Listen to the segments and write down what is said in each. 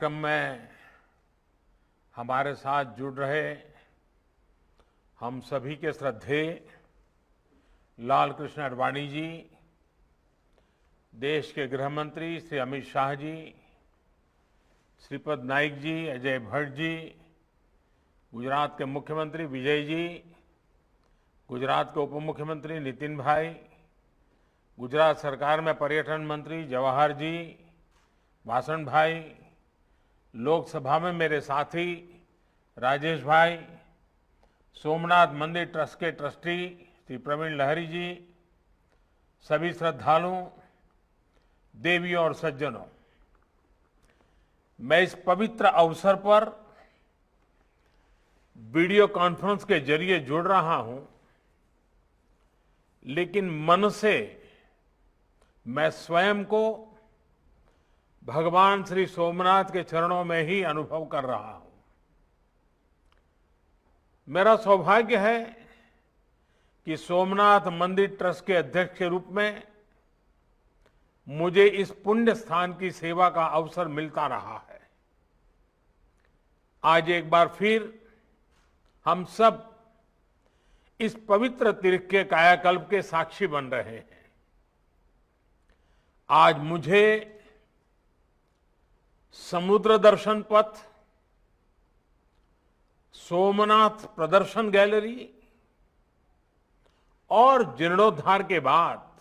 कार्यक्रम में हमारे साथ जुड़ रहे हम सभी के श्रद्धेय लाल कृष्ण आडवाणी जी, देश के गृह मंत्री श्री अमित शाह जी, श्रीपद नाइक जी, अजय भट्ट जी, गुजरात के मुख्यमंत्री विजय जी, गुजरात के उप मुख्यमंत्री नितिन भाई, गुजरात सरकार में पर्यटन मंत्री जवाहर जी, वासण भाई, लोकसभा में मेरे साथी राजेश भाई, सोमनाथ मंदिर ट्रस्ट के ट्रस्टी श्री प्रवीण लहरी जी, सभी श्रद्धालुओं, देवियों और सज्जनों, मैं इस पवित्र अवसर पर वीडियो कॉन्फ्रेंस के जरिए जुड़ रहा हूं, लेकिन मन से मैं स्वयं को भगवान श्री सोमनाथ के चरणों में ही अनुभव कर रहा हूं। मेरा सौभाग्य है कि सोमनाथ मंदिर ट्रस्ट के अध्यक्ष के रूप में मुझे इस पुण्य स्थान की सेवा का अवसर मिलता रहा है। आज एक बार फिर हम सब इस पवित्र तीर्थ के कायाकल्प के साक्षी बन रहे हैं। आज मुझे समुद्र दर्शन पथ, सोमनाथ प्रदर्शन गैलरी और जीर्णोद्धार के बाद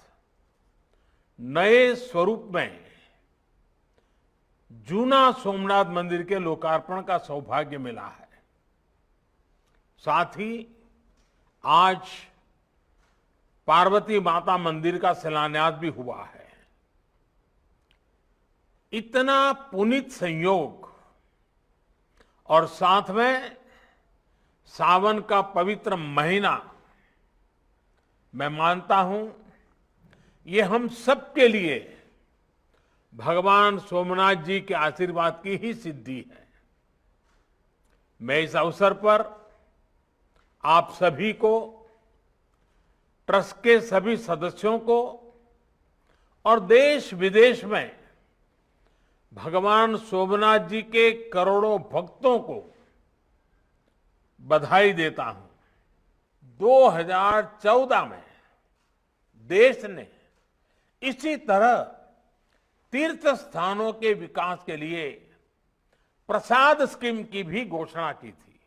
नए स्वरूप में जूना सोमनाथ मंदिर के लोकार्पण का सौभाग्य मिला है। साथ ही आज पार्वती माता मंदिर का शिलान्यास भी हुआ है। इतना पुनीत संयोग और साथ में सावन का पवित्र महीना, मैं मानता हूं ये हम सबके लिए भगवान सोमनाथ जी के आशीर्वाद की ही सिद्धि है। मैं इस अवसर पर आप सभी को, ट्रस्ट के सभी सदस्यों को और देश विदेश में भगवान सोमनाथ जी के करोड़ों भक्तों को बधाई देता हूं। 2014 में देश ने इसी तरह तीर्थ स्थानों के विकास के लिए प्रसाद स्कीम की भी घोषणा की थी।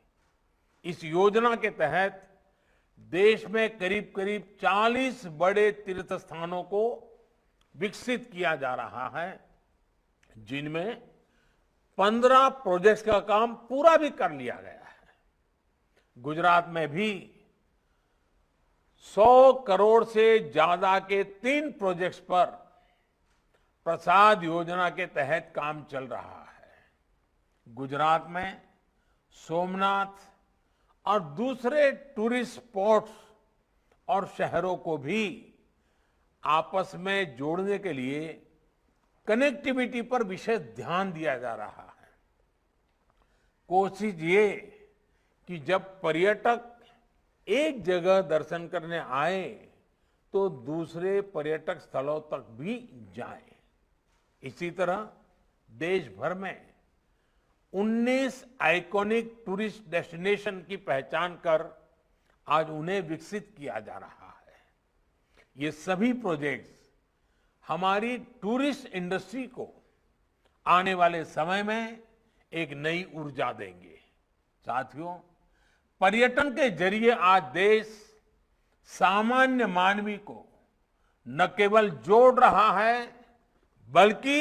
इस योजना के तहत देश में करीब करीब 40 बड़े तीर्थ स्थानों को विकसित किया जा रहा है, जिनमें 15 प्रोजेक्ट्स का काम पूरा भी कर लिया गया है। गुजरात में भी 100 करोड़ से ज्यादा के 3 प्रोजेक्ट्स पर प्रसाद योजना के तहत काम चल रहा है। गुजरात में सोमनाथ और दूसरे टूरिस्ट स्पॉट्स और शहरों को भी आपस में जोड़ने के लिए कनेक्टिविटी पर विशेष ध्यान दिया जा रहा है। कोशिश ये कि जब पर्यटक एक जगह दर्शन करने आए तो दूसरे पर्यटक स्थलों तक भी जाएं। इसी तरह देश भर में 19 आइकॉनिक टूरिस्ट डेस्टिनेशन की पहचान कर आज उन्हें विकसित किया जा रहा है। ये सभी प्रोजेक्ट्स हमारी टूरिस्ट इंडस्ट्री को आने वाले समय में एक नई ऊर्जा देंगे। साथियों, पर्यटन के जरिए आज देश सामान्य मानवी को न केवल जोड़ रहा है, बल्कि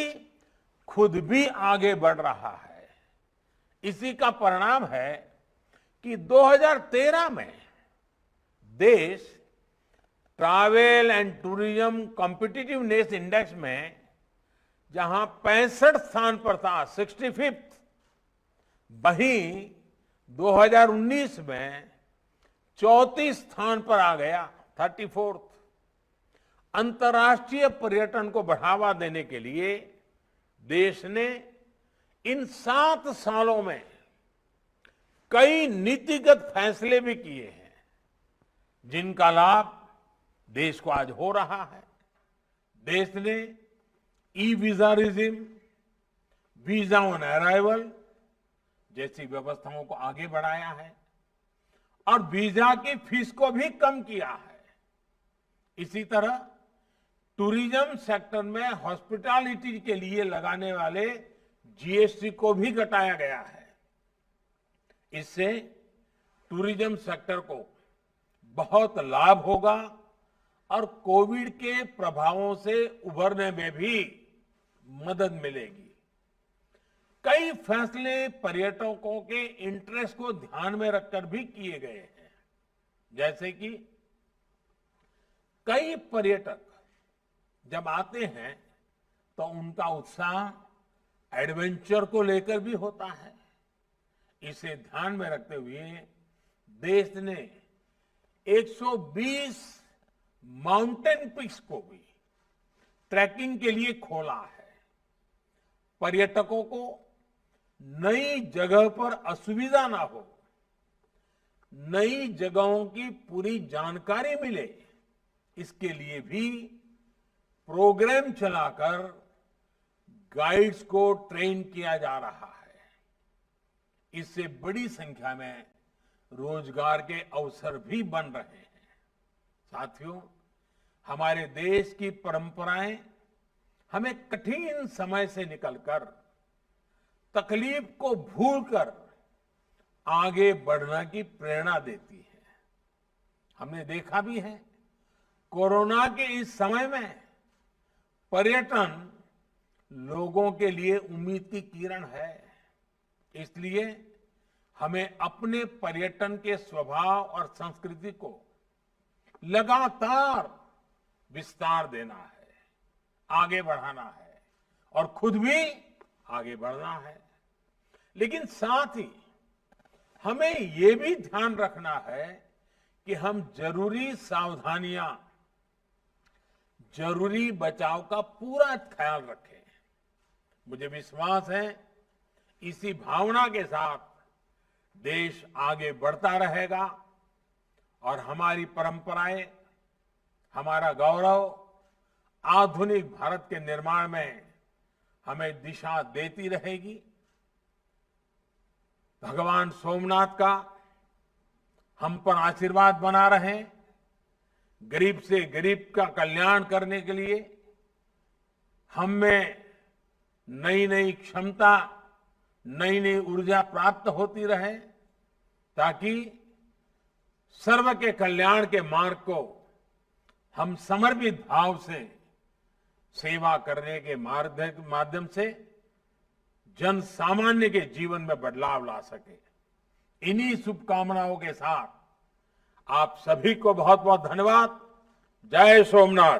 खुद भी आगे बढ़ रहा है। इसी का परिणाम है कि 2013 में देश travel and tourism competitiveness index में जहां 65 स्थान पर था, 65th, वहीं 2019 में 34 स्थान पर आ गया, 34th। अंतर्राष्ट्रीय पर्यटन को बढ़ावा देने के लिए देश ने इन 7 सालों में कई नीतिगत फैसले भी किए हैं, जिनका लाभ देश को आज हो रहा है। देश ने e visa regime, visa on arrival जैसी व्यवस्थाओं को आगे बढ़ाया है और वीजा की फीस को भी कम किया है। इसी तरह टूरिज्म सेक्टर में हॉस्पिटैलिटी के लिए लगाने वाले जीएसटी को भी घटाया गया है। इससे टूरिज्म सेक्टर को बहुत लाभ होगा और कोविड के प्रभावों से उभरने में भी मदद मिलेगी। कई फैसले पर्यटकों के इंटरेस्ट को ध्यान में रखकर भी किए गए हैं, जैसे कि कई पर्यटक जब आते हैं तो उनका उत्साह एडवेंचर को लेकर भी होता है। इसे ध्यान में रखते हुए देश ने 120 माउंटेन पीक्स को भी ट्रैकिंग के लिए खोला है। पर्यटकों को नई जगह पर असुविधा ना हो, नई जगहों की पूरी जानकारी मिले, इसके लिए भी प्रोग्राम चलाकर गाइड्स को ट्रेन किया जा रहा है। इससे बड़ी संख्या में रोजगार के अवसर भी बन रहे हैं। साथियों, हमारे देश की परंपराएं हमें कठिन समय से निकलकर तकलीफ को भूलकर आगे बढ़ने की प्रेरणा देती है। हमने देखा भी है, कोरोना के इस समय में पर्यटन लोगों के लिए उम्मीद की किरण है। इसलिए हमें अपने पर्यटन के स्वभाव और संस्कृति को लगातार विस्तार देना है, आगे बढ़ाना है और खुद भी आगे बढ़ना है। लेकिन साथ ही हमें ये भी ध्यान रखना है कि हम जरूरी सावधानियां, जरूरी बचाव का पूरा ख्याल रखें। मुझे विश्वास है इसी भावना के साथ देश आगे बढ़ता रहेगा और हमारी परंपराएं, हमारा गौरव आधुनिक भारत के निर्माण में हमें दिशा देती रहेगी। भगवान सोमनाथ का हम पर आशीर्वाद बना रहे। गरीब से गरीब का कल्याण करने के लिए हम में नई नई क्षमता, नई नई ऊर्जा प्राप्त होती रहे, ताकि सर्व के कल्याण के मार्ग को हम समर्पित भाव से सेवा करने के माध्यम से जन सामान्य के जीवन में बदलाव ला सके। इन्हीं शुभकामनाओं के साथ आप सभी को बहुत बहुत धन्यवाद। जय सोमनाथ।